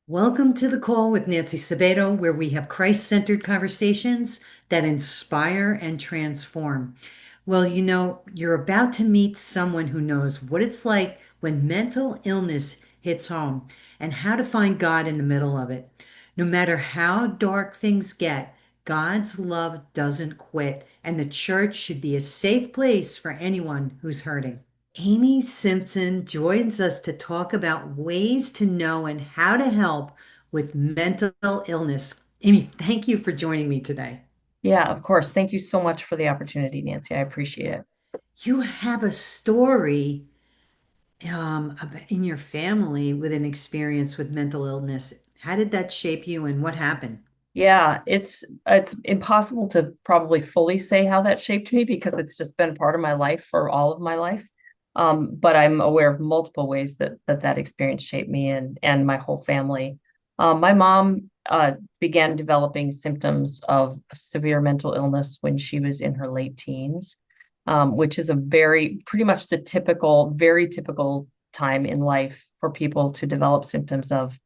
Welcome to the call with Nancy Sabato, where we have Christ-centered conversations that inspire and transform. Well, you're about to meet someone who knows what it's like when mental illness hits home and how to find God in the middle of it. No matter how dark things get, God's love doesn't quit, and the church should be a safe place for anyone who's hurting. Amy Simpson joins us to talk about ways to know and how to help with mental illness. Amy, thank you for joining me today. Yeah, of course. Thank you so much for the opportunity, Nancy. I appreciate it. You have a story in your family with an experience with mental illness. How did that shape you and what happened? Yeah, it's impossible to probably fully say how that shaped me because it's just been part of my life for all of my life. But I'm aware of multiple ways that experience shaped me and my whole family. My mom began developing symptoms of severe mental illness when she was in her late teens, which is a pretty much the very typical time in life for people to develop symptoms of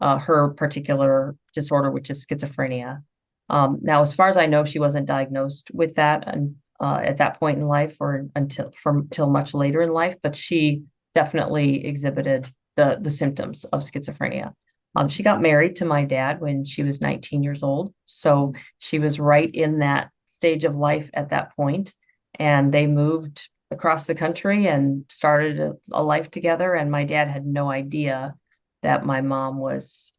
her particular disorder, which is schizophrenia. Now, as far as I know, she wasn't diagnosed with that at that point in life or until much later in life, but she definitely exhibited the symptoms of schizophrenia. She got married to my dad when she was 19 years old, so she was right in that stage of life at that point, and they moved across the country and started a life together. And my dad had no idea that my mom was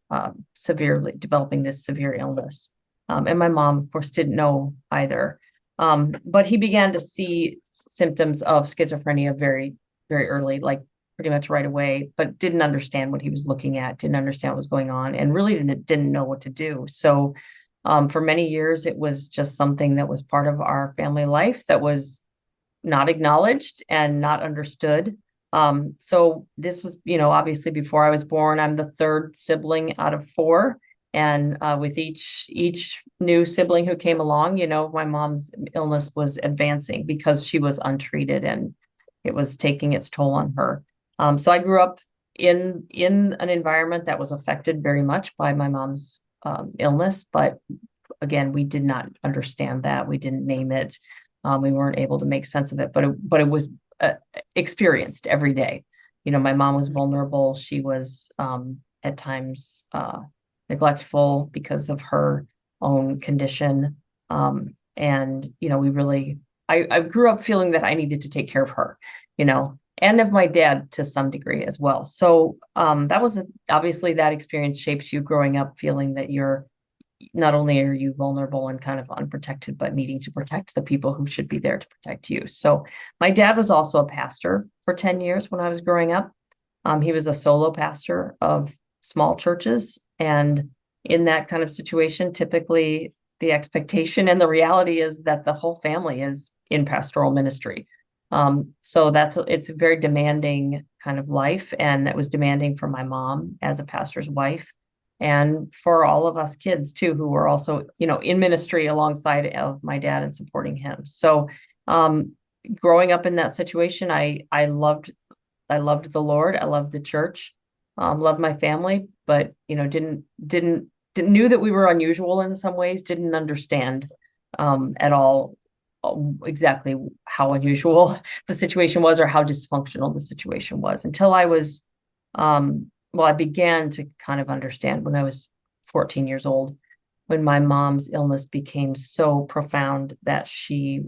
severely developing this severe illness. And my mom, of course, didn't know either. But he began to see symptoms of schizophrenia very, very early, like pretty much right away, but didn't understand what he was looking at, didn't understand what was going on, and really didn't know what to do. So for many years, it was just something that was part of our family life that was not acknowledged and not understood. So this was, obviously before I was born. I'm the third sibling out of four. And with each new sibling who came along, my mom's illness was advancing because she was untreated and it was taking its toll on her. So I grew up in an environment that was affected very much by my mom's illness, but again, we did not understand that. We didn't name it. We weren't able to make sense of it, but it was experienced every day. My mom was vulnerable. She was at times neglectful because of her own condition. And I grew up feeling that I needed to take care of her, and of my dad to some degree as well. So obviously that experience shapes you growing up feeling that you're not only are you vulnerable and kind of unprotected, but needing to protect the people who should be there to protect you. So my dad was also a pastor for 10 years when I was growing up. He was a solo pastor of small churches. And in that kind of situation, typically the expectation and the reality is that the whole family is in pastoral ministry. So it's a very demanding kind of life. And that was demanding for my mom as a pastor's wife and for all of us kids too, who were also, in ministry alongside of my dad and supporting him. So, growing up in that situation, I loved the Lord, I loved the church, loved my family, but didn't knew that we were unusual in some ways, didn't understand at all exactly how unusual the situation was or how dysfunctional the situation was until I was I began to kind of understand when I was 14 years old, when my mom's illness became so profound that she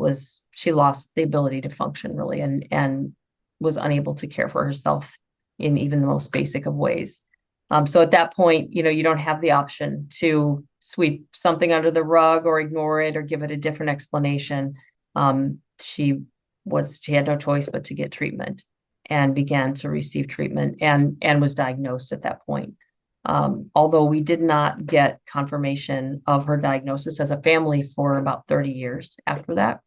lost the ability to function really and was unable to care for herself in even the most basic of ways. So at that point, you don't have the option to sweep something under the rug or ignore it or give it a different explanation. She had no choice but to get treatment and began to receive treatment and was diagnosed at that point. Although we did not get confirmation of her diagnosis as a family for about 30 years after that,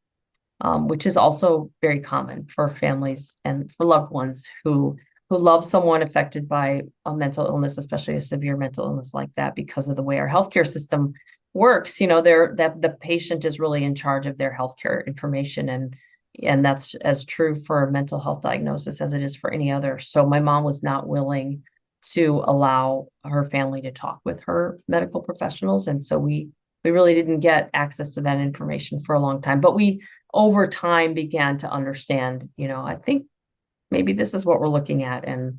which is also very common for families and for loved ones who love someone affected by a mental illness, especially a severe mental illness like that, because of the way our healthcare system works. The patient is really in charge of their healthcare information, and that's as true for a mental health diagnosis as it is for any other. So my mom was not willing to allow her family to talk with her medical professionals. And so we really didn't get access to that information for a long time. But we over time began to understand, I think maybe this is what we're looking at, and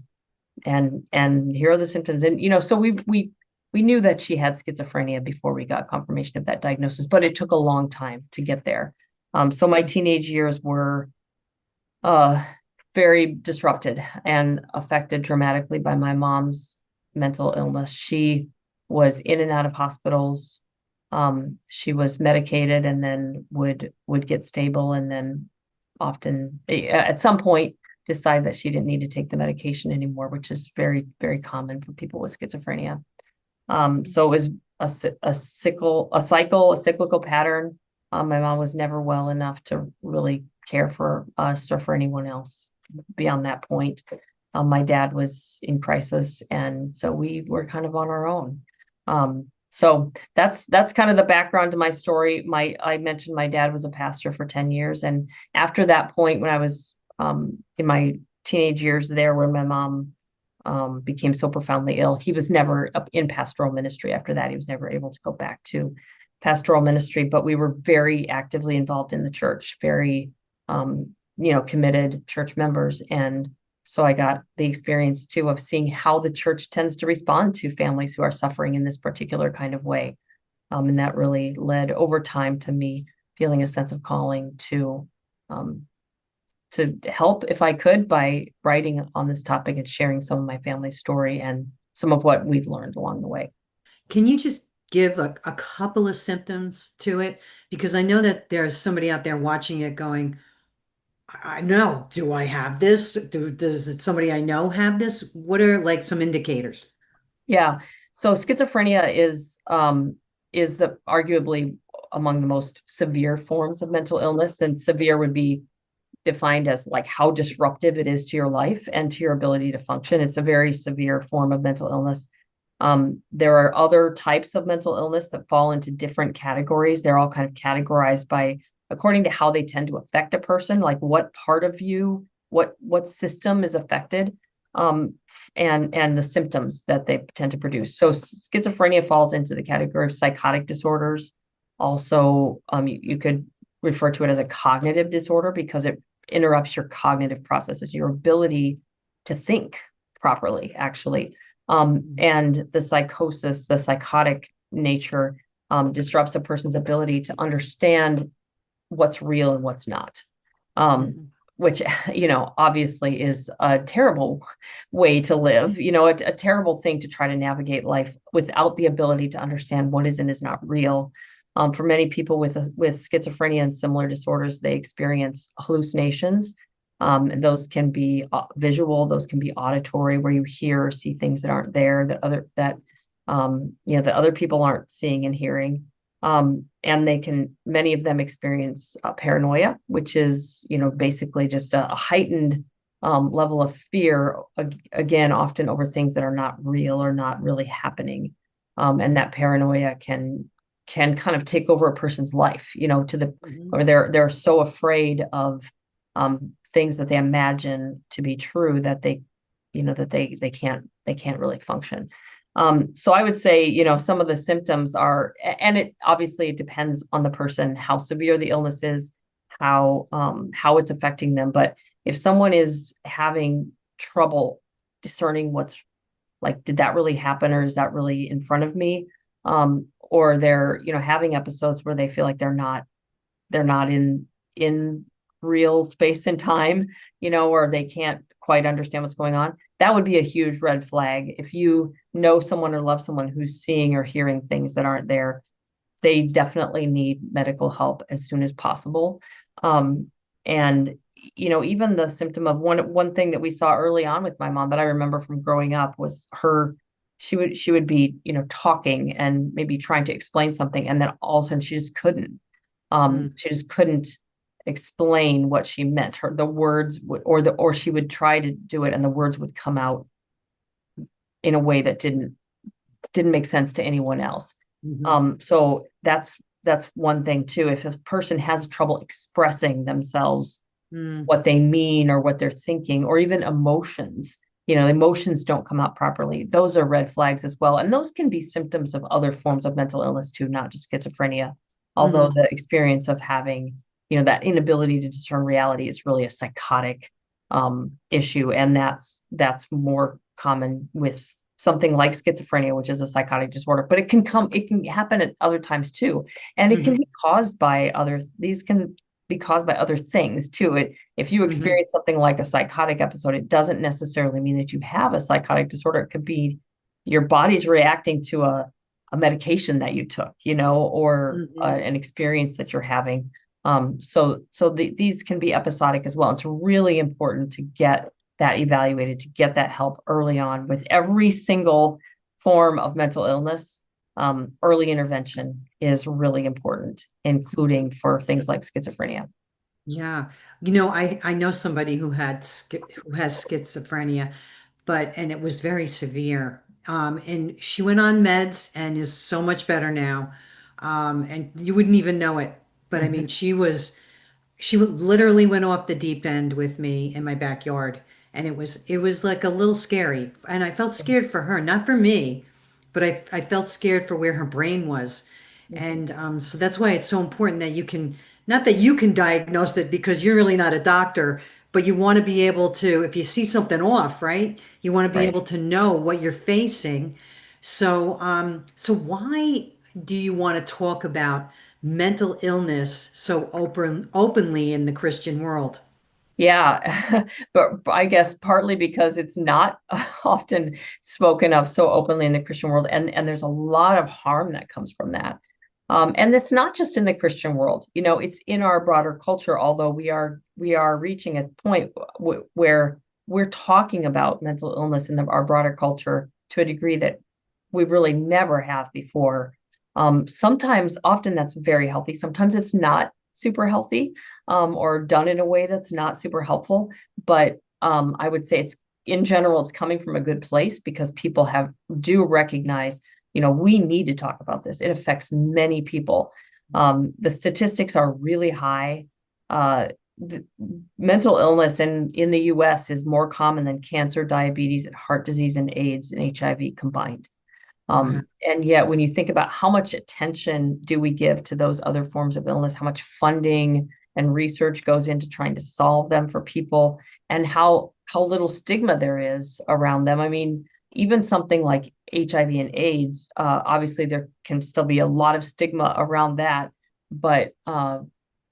here are the symptoms. And so we knew that she had schizophrenia before we got confirmation of that diagnosis, but it took a long time to get there. So my teenage years were uh, very disrupted and affected dramatically by my mom's mental illness. She was in and out of hospitals. She was medicated and then would get stable, and then often at some point decide that she didn't need to take the medication anymore, which is very, very common for people with schizophrenia. So it was a cyclical pattern. My mom was never well enough to really care for us or for anyone else beyond that point. My dad was in crisis, and so we were kind of on our own. So that's kind of the background to my story. I mentioned my dad was a pastor for 10 years. And after that point, when I was in my teenage years there, when my mom became so profoundly ill, he was never in pastoral ministry after that. He was never able to go back to pastoral ministry, but we were very actively involved in the church, very committed church members. And so I got the experience too of seeing how the church tends to respond to families who are suffering in this particular kind of way. And that really led over time to me feeling a sense of calling to help if I could by writing on this topic and sharing some of my family's story and some of what we've learned along the way. Can you just give a couple of symptoms to it? Because I know that there's somebody out there watching it going, I know, do I have this? Does somebody I know have this? What are like some indicators? Yeah. So schizophrenia is the arguably among the most severe forms of mental illness, and severe would be defined as like how disruptive it is to your life and to your ability to function. It's a very severe form of mental illness. There are other types of mental illness that fall into different categories. They're all kind of categorized by according to how they tend to affect a person, like what part of you, what system is affected, and the symptoms that they tend to produce. So schizophrenia falls into the category of psychotic disorders. Also, you could refer to it as a cognitive disorder because it interrupts your cognitive processes, your ability to think properly, actually. And the psychosis, the psychotic nature, disrupts a person's ability to understand what's real and what's not. Which, obviously is a terrible way to live, a terrible thing to try to navigate life without the ability to understand what is and is not real. For many people with schizophrenia and similar disorders, they experience hallucinations. And those can be visual, those can be auditory, where you hear or see things that aren't there, that other people aren't seeing and hearing. And many of them experience paranoia, which is, basically just a heightened level of fear, again, often over things that are not real or not really happening. And that paranoia can kind of take over a person's life, or they're so afraid of things that they imagine to be true that they can't really function. So I would say, some of the symptoms are, and it obviously it depends on the person, how severe the illness is, how it's affecting them. But if someone is having trouble discerning what's like, did that really happen, or is that really in front of me? Or they're, having episodes where they feel like they're not in real space and time, or they can't quite understand what's going on. That would be a huge red flag. If you know someone or love someone who's seeing or hearing things that aren't there, they definitely need medical help as soon as possible. And even the symptom of one thing that we saw early on with my mom that I remember from growing up was she would be, talking and maybe trying to explain something, and then all of a sudden she just couldn't. She just couldn't explain what she meant. The words would, or she would try to do it, and the words would come out in a way that didn't make sense to anyone else. So that's one thing too. If a person has trouble expressing themselves, what they mean or what they're thinking, or even emotions, emotions don't come out properly. Those are red flags as well. And those can be symptoms of other forms of mental illness too, not just schizophrenia. Although Hmm. the experience of having, that inability to discern reality is really a psychotic issue. And that's more common with something like schizophrenia, which is a psychotic disorder, but it can happen at other times too. And it can Hmm. be caused by these can be caused by other things too. If you Hmm. experience something like a psychotic episode, it doesn't necessarily mean that you have a psychotic disorder. It could be your body's reacting to a medication that you took, or Hmm. an experience that you're having. These can be episodic as well. It's really important to get that evaluated, to get that help early on with every single form of mental illness. Early intervention is really important, including for things like schizophrenia. Yeah. I know somebody who has schizophrenia, and it was very severe. And she went on meds and is so much better now. And you wouldn't even know it. But I mean, literally went off the deep end with me in my backyard, and it was like a little scary, and I felt scared for her, not for me, but I felt scared for where her brain was. And so that's why it's so important that you can, not that you can diagnose it because you're really not a doctor, but you want to be able to, if you see something off, right, you want to be Right. able to know what you're facing. So why do you want to talk about mental illness so openly in the Christian world? Yeah, but I guess partly because it's not often spoken of so openly in the Christian world, and there's a lot of harm that comes from that. And it's not just in the Christian world, it's in our broader culture. Although we are reaching a point where we're talking about mental illness in our broader culture to a degree that we really never have before. Often that's very healthy. Sometimes it's not super healthy, or done in a way that's not super helpful. But I would say in general, it's coming from a good place because people do recognize, we need to talk about this. It affects many people. The statistics are really high. The mental illness in the US is more common than cancer, diabetes, and heart disease and AIDS and HIV combined. Wow. And yet, when you think about how much attention do we give to those other forms of illness, how much funding and research goes into trying to solve them for people, and how little stigma there is around them. I mean, even something like HIV and AIDS, obviously there can still be a lot of stigma around that, but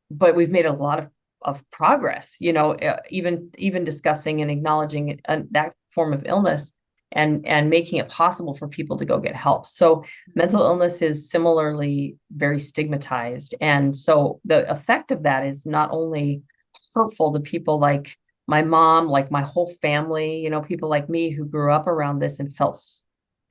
we've made a lot of progress. Even discussing and acknowledging that form of illness and making it possible for people to go get help. So mental illness is similarly very stigmatized. And so the effect of that is not only hurtful to people like my mom, like my whole family, people like me who grew up around this and felt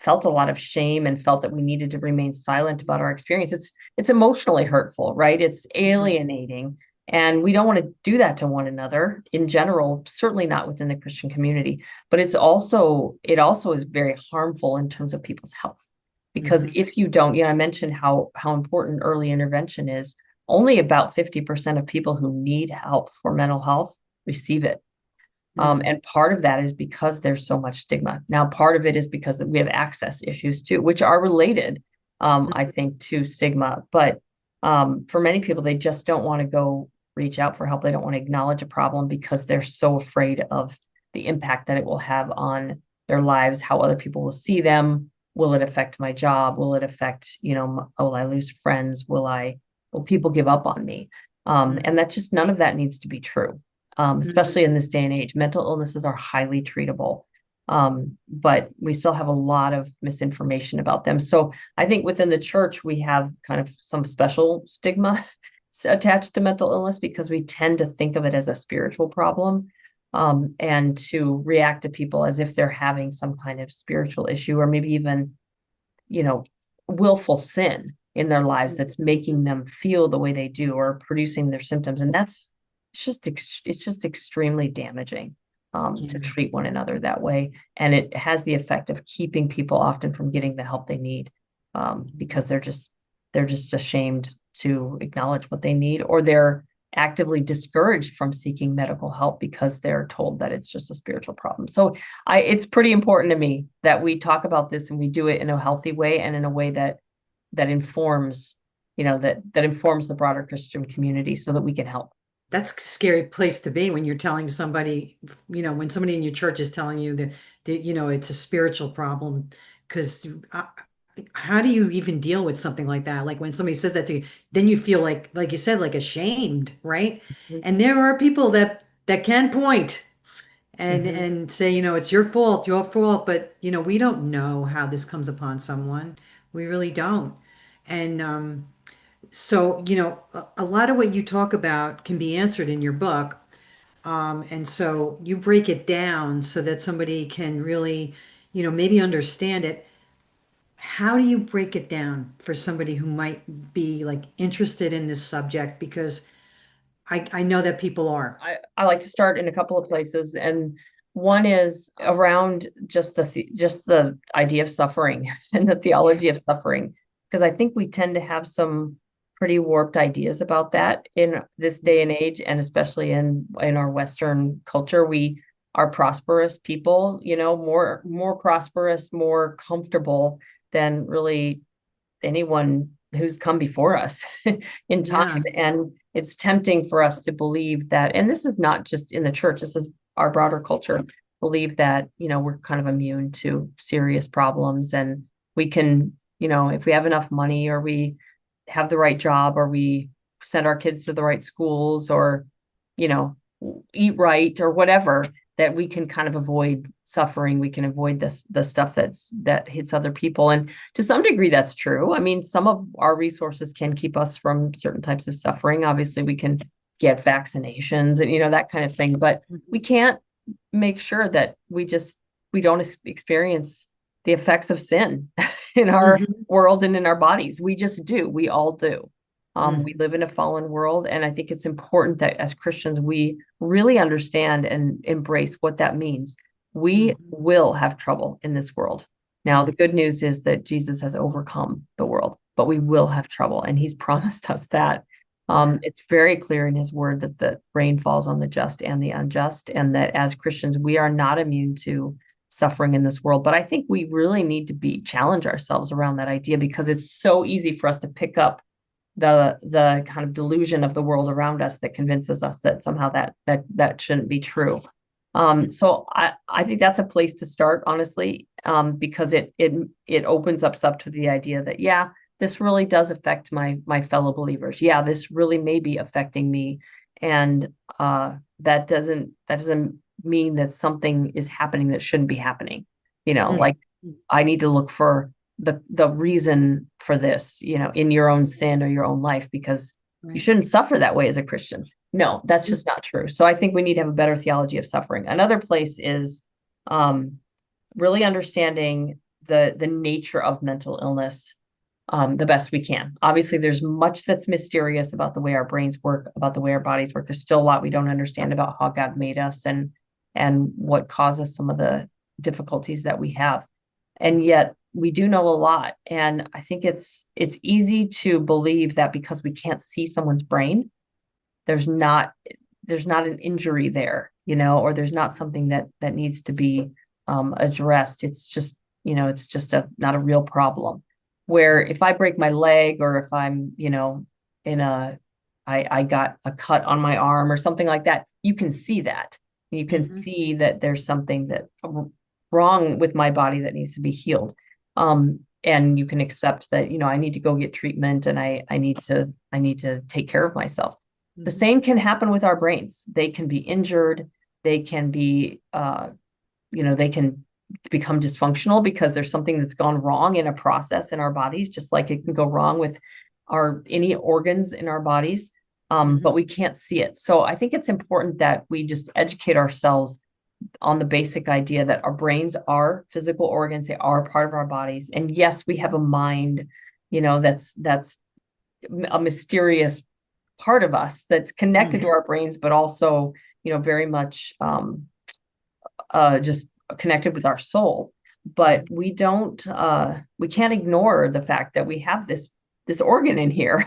a lot of shame and felt that we needed to remain silent about our experience. It's emotionally hurtful, right? It's Mhm. alienating. And we don't want to do that to one another in general, certainly not within the Christian community. But it also is very harmful in terms of people's health. Because Mhm. if you don't, I mentioned how important early intervention is. Only about 50% of people who need help for mental health receive it. Mhm. And part of that is because there's so much stigma. Now, part of it is because we have access issues too, which are related, I think, to stigma. But for many people, they just don't want to go reach out for help. They don't want to acknowledge a problem because they're so afraid of the impact that it will have on their lives, how other people will see them. Will it affect my job? Will it affect, will I lose friends? Will people give up on me? And that just none of that needs to be true, Mhm. especially in this day and age. Mental illnesses are highly treatable, but we still have a lot of misinformation about them. So I think within the church, we have kind of some special stigma attached to mental illness because we tend to think of it as a spiritual problem, and to react to people as if they're having some kind of spiritual issue or maybe even, you know, willful sin in their lives that's making them feel the way they do or producing their symptoms. And it's just extremely damaging, to Yeah. treat one another that way. And it has the effect of keeping people often from getting the help they need, because they're just ashamed to acknowledge what they need, or actively discouraged from seeking medical help because they're told that it's just a spiritual problem. So it's pretty important to me that we talk about this and we do it in a healthy way and in a way that informs, that informs the broader Christian community so that we can help. That's a scary place to be when you're telling somebody, when somebody in your church is telling you that it's a spiritual problem. Because how do you even deal with something like that? Like when somebody says that to you, then you feel like you said, like ashamed, right? And there are people that can point and Mm-hmm. and say, it's your fault, but we don't know how this comes upon someone. We really don't. And so, a lot of what you talk about can be answered in your book. And so you break it down so that somebody can really, maybe understand it. How do you break it down for somebody who might be like interested in this subject? Because I know that people are. I like to start in a couple of places, and one is around just the idea of suffering and the Yeah. theology of suffering, because I think we tend to have some pretty warped ideas about that in this day and age, and especially in our Western culture. We are prosperous people, more prosperous, more comfortable than really anyone who's come before us in time. Yeah. And it's tempting for us to believe that, and this is not just in the church, this is our broader culture, believe that, we're kind of immune to serious problems and we can, if we have enough money or we have the right job or we send our kids to the right schools or, you know, eat right or whatever, that we can kind of avoid suffering. We can avoid the stuff that hits other people. And to some degree, that's true. I mean, some of our resources can keep us from certain types of suffering. Obviously, we can get vaccinations and that kind of thing, but we Mhm. can't make sure that we don't experience the effects of sin in our Mhm. world and in our bodies. We just do. We all do. We Mhm. live in a fallen world, and I think it's important that as Christians we really understand and embrace what that means. We Mhm. will have trouble in this world. Now, the Mhm. good news is that Jesus has overcome the world, but we will have trouble, and He's promised us that. Yeah. It's very clear in His Word that the rain falls on the just and the unjust, and that as Christians we are not immune to suffering in this world. But I think we really need to challenge ourselves around that idea because it's so easy for us to pick up the kind of delusion of the world around us that convinces us that somehow that shouldn't be true. So I think that's a place to start, honestly, because it opens us up to the idea that yeah, this really does affect my fellow believers. Yeah, this really may be affecting me, and that doesn't mean that something is happening that shouldn't be happening. Mhm. Like I need to look for the reason for this, in your own sin or your own life, because you Right. shouldn't suffer that way as a Christian. No, that's just not true. So I think we need to have a better theology of suffering. Another place is um, really understanding the nature of mental illness the best we can. Obviously, there's much that's mysterious about the way our brains work, about the way our bodies work. There's still a lot we don't understand about how God made us and what causes some of the difficulties that we have. And yet we do know a lot. And I think it's easy to believe that because we can't see someone's brain, there's not there's not an injury there, or there's not something that needs to be addressed. It's just, it's just not a real problem. Where if I break my leg or if I'm, in I got a cut on my arm or something like that, you can see that. You can Mhm. see that there's something that wrong with my body that needs to be healed. And you can accept that, I need to go get treatment and I need to take care of myself. The Mhm. same can happen with our brains. They can be injured. They can be, they can become dysfunctional because there's something that's gone wrong in a process in our bodies, just like it can go wrong with any organs in our bodies. But Mhm. we can't see it. So I think it's important that we just educate ourselves on the basic idea that our brains are physical organs. They are part of our bodies. And yes, we have a mind, that's a mysterious part of us that's connected to Mhm. our brains, but also, very much just connected with our soul. But Mhm. we can't ignore the fact that we have this organ in here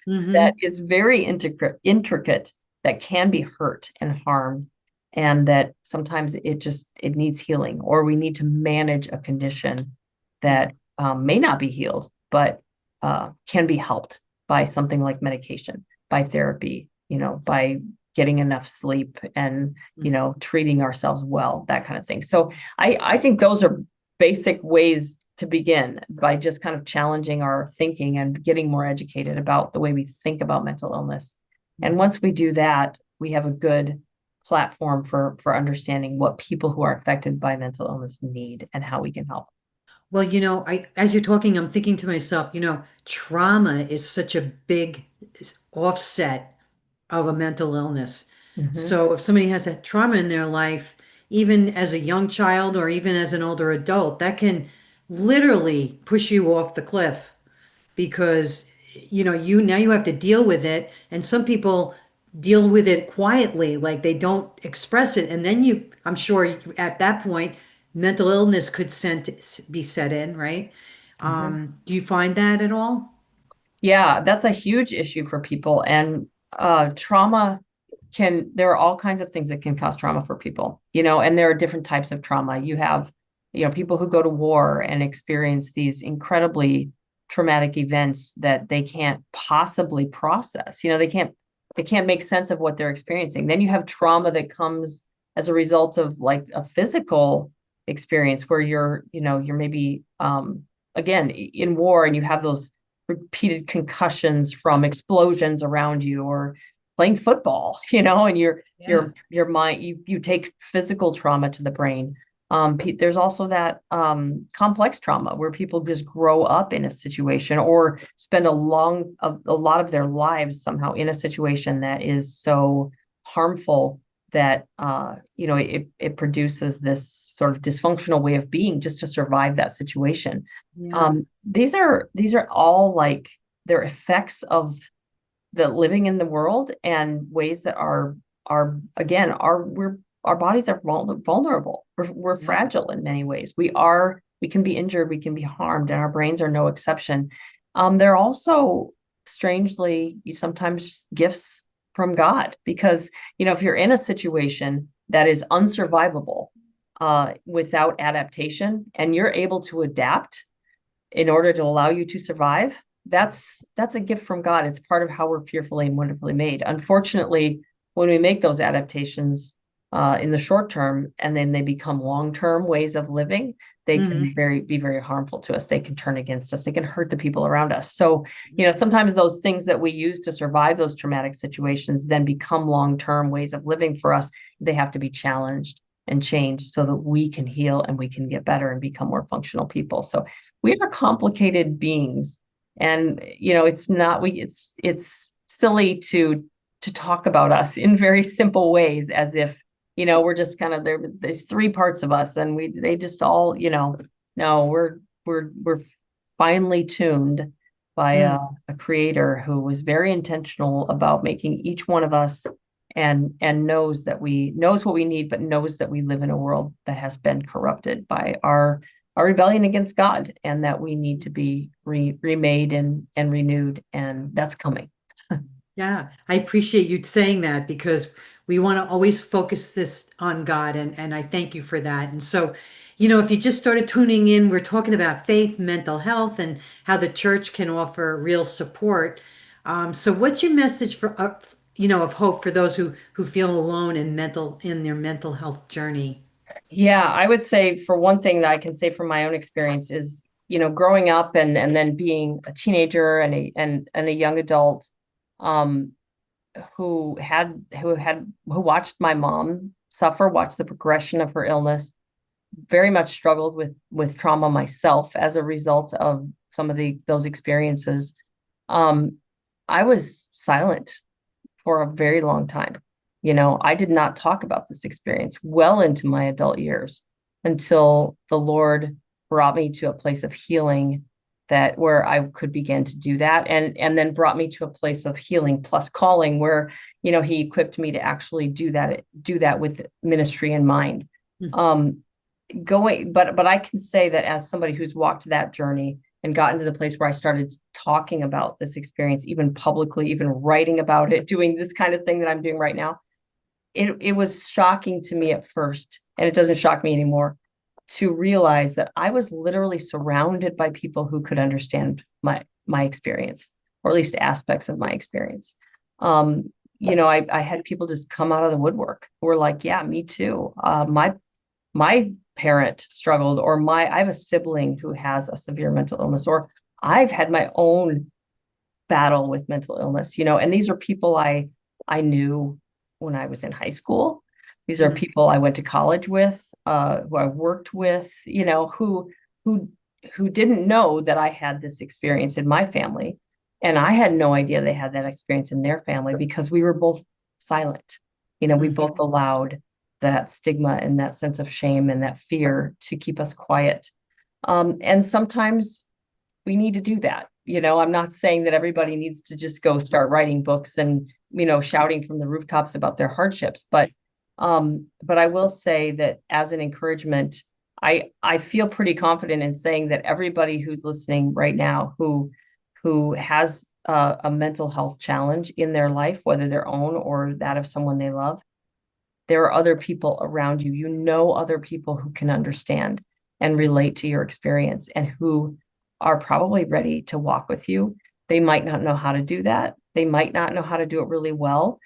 that Mm-hmm. is very intricate, that can be hurt and harmed, and that sometimes it needs healing, or we need to manage a condition that may not be healed, but can be helped by something like medication, by therapy, by getting enough sleep and treating ourselves well, that kind of thing. So I think those are basic ways to begin, by just kind of challenging our thinking and getting more educated about the way we think about mental illness. And Mm-hmm. once we do that, we have a good platform for understanding what people who are affected by mental illness need and how we can help. Well, as you're talking, I'm thinking to myself, trauma is such a big offset of a mental illness. Mm-hmm. So if somebody has a trauma in their life, even as a young child or even as an older adult, that can literally push you off the cliff because you have to deal with it, and some people deal with it quietly, like they don't express it, and then I'm sure at that point mental illness could be set in, right? Mm-hmm. Do you find that at all? Yeah, that's a huge issue for people. And trauma there are all kinds of things that can cause trauma for people, and there are different types of trauma. You have, people who go to war and experience these incredibly traumatic events that they can't possibly process. They can't make sense of what they're experiencing. Then you have trauma that comes as a result of like a physical experience where you're maybe again in war, and you have those repeated concussions from explosions around you, or playing football, and Yeah. your mind, you take physical trauma to the brain. There's also that complex trauma where people just grow up in a situation, or spend a lot of their lives somehow in a situation that is so harmful that it produces this sort of dysfunctional way of being just to survive that situation. Yeah. These are all like they're effects of the living in the world, and ways that are again our bodies are vulnerable. We're Yeah. fragile in many ways. We can be injured, we can be harmed, and our brains are no exception. They're also strangely sometimes gifts from God, because if you're in a situation that is unsurvivable without adaptation, and you're able to adapt in order to allow you to survive, that's a gift from God. It's part of how we're fearfully and wonderfully made. Unfortunately, when we make those adaptations in the short term, and then they become long-term ways of living, they can Hmm. be very harmful to us. They can turn against us. They can hurt the people around us. So, sometimes those things that we use to survive those traumatic situations then become long-term ways of living for us. They have to be challenged and changed so that we can heal and we can get better and become more functional people. So we are complicated beings, and it's not we it's silly to talk about us in very simple ways, as if we're just kind of there's three parts of us, and they just all no, we're finely tuned by a creator who was very intentional about making each one of us, and knows what we need, but knows that we live in a world that has been corrupted by our rebellion against God, and that we need to be remade and renewed, and that's coming. Yeah, I appreciate you saying that because we want to always focus this on God, and I thank you for that. And so, if you just started tuning in, we're talking about faith, mental health, and how the church can offer real support. So what's your message of hope for those who feel alone in their mental health journey? Yeah, I would say, for one thing that I can say from my own experience is, growing up and then being a teenager and a young adult, um, who watched my mom suffer, watched the progression of her illness, very much struggled with trauma myself as a result of some of those experiences. Um, I was silent for a very long time. I did not talk about this experience well into my adult years, until the Lord brought me to a place of healing, that where I could begin to do that, and then brought me to a place of healing plus calling, where he equipped me to actually do that with ministry in mind. Mm. Um, going but I can say that, as somebody who's walked that journey, and gotten to the place where I started talking about this experience, even publicly, even writing about it, doing this kind of thing that I'm doing right now, it was shocking to me at first, and it doesn't shock me anymore, to realize that I was literally surrounded by people who could understand my experience, or at least aspects of my experience. I had people just come out of the woodwork who were like, "Yeah, me too. My parent struggled, or my I have a sibling who has a severe mental illness, or I've had my own battle with mental illness." And these are people I knew when I was in high school. These are Mm. people I went to college with, who I worked with, who who didn't know that I had this experience in my family, and I had no idea they had that experience in their family, because we were both silent. We Mhm. both allowed that stigma and that sense of shame and that fear to keep us quiet. And sometimes we need to do that. I'm not saying that everybody needs to just go start writing books and, shouting from the rooftops about their hardships, but I will say that as an encouragement, I feel pretty confident in saying that everybody who's listening right now who has a mental health challenge in their life, whether their own or that of someone they love, there are other people around you. Other people who can understand and relate to your experience, and who are probably ready to walk with you. They might not know how to do that. They might not know how to do it really well,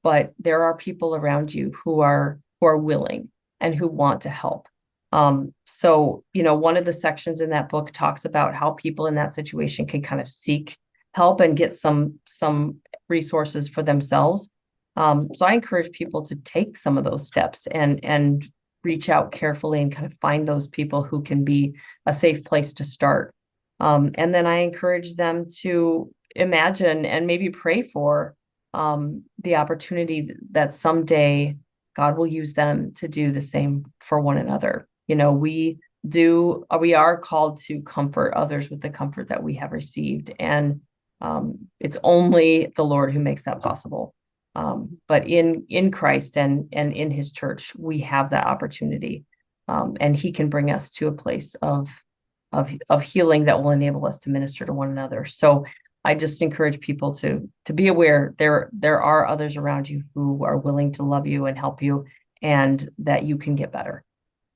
but there are people around you who are willing and who want to help. So one of the sections in that book talks about how people in that situation can kind of seek help and get some resources for themselves. So I encourage people to take some of those steps and reach out carefully and kind of find those people who can be a safe place to start. And then I encourage them to imagine and maybe pray for the opportunity that someday God will use them to do the same for one another. We are called to comfort others with the comfort that we have received, and it's only the Lord who makes that possible. But in Christ and in His church, we have that opportunity, and He can bring us to a place of healing that will enable us to minister to one another. So I just encourage people to be aware there are others around you who are willing to love you and help you, and that you can get better.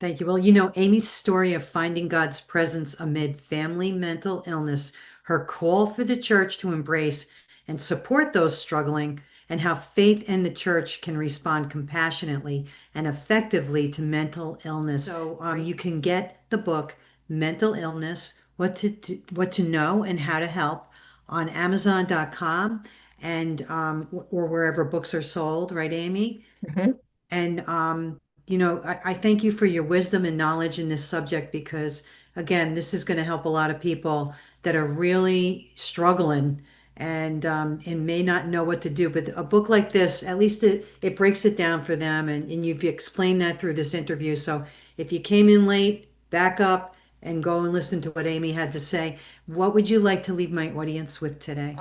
Thank you. Well, Amy's story of finding God's presence amid family mental illness, her call for the church to embrace and support those struggling, and how faith and the church can respond compassionately and effectively to mental illness. So, you can get the book Mental Illness: What to Know and How to Help on Amazon.com and or wherever books are sold, right, Amy? Mhm. And, I thank you for your wisdom and knowledge in this subject because, again, this is going to help a lot of people that are really struggling and may not know what to do. But a book like this, at least it breaks it down for them. And you've explained that through this interview. So if you came in late, back up and go and listen to what Amy had to say. What would you like to leave my audience with today?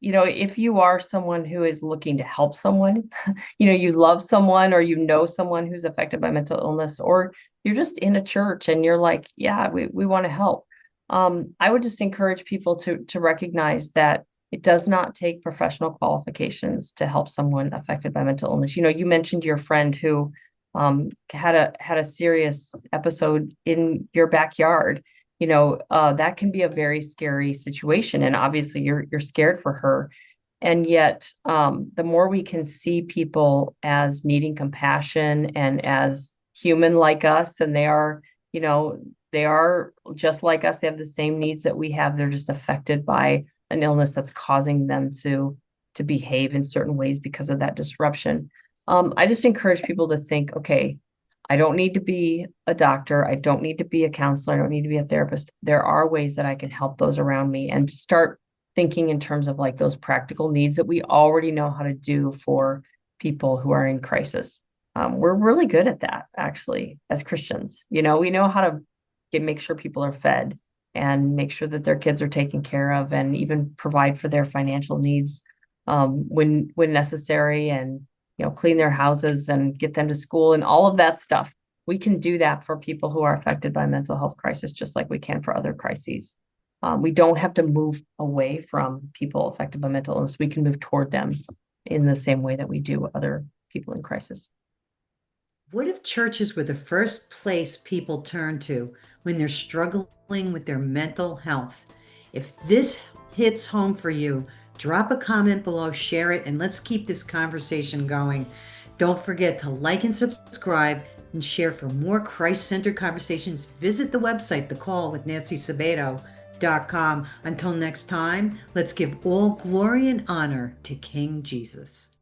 If you are someone who is looking to help someone, you love someone, or someone who's affected by mental illness, or you're just in a church and you're like, yeah, we want to help. I would just encourage people to recognize that it does not take professional qualifications to help someone affected by mental illness. You mentioned your friend who had a serious episode in your backyard. That can be a very scary situation, and obviously you're scared for her. And yet, the more we can see people as needing compassion and as human like us, and they are just like us. They have the same needs that we have. They're just affected by an illness that's causing them to behave in certain ways because of that disruption. I just encourage people to think, okay, I don't need to be a doctor. I don't need to be a counselor. I don't need to be a therapist. There are ways that I can help those around me, and to start thinking in terms of like those practical needs that we already know how to do for people who are in crisis. We're really good at that, actually, as Christians. We know how to make sure people are fed and make sure that their kids are taken care of, and even provide for their financial needs when necessary, and clean their houses and get them to school and all of that stuff. We can do that for people who are affected by mental health crisis, just like we can for other crises. We don't have to move away from people affected by mental illness. We can move toward them in the same way that we do other people in crisis. What if churches were the first place people turn to when they're struggling with their mental health? If this hits home for you, drop a comment below, share it, and let's keep this conversation going. Don't forget to like and subscribe and share for more Christ-centered conversations. Visit the website, thecallwithNancySabato.com. Until next time, let's give all glory and honor to King Jesus.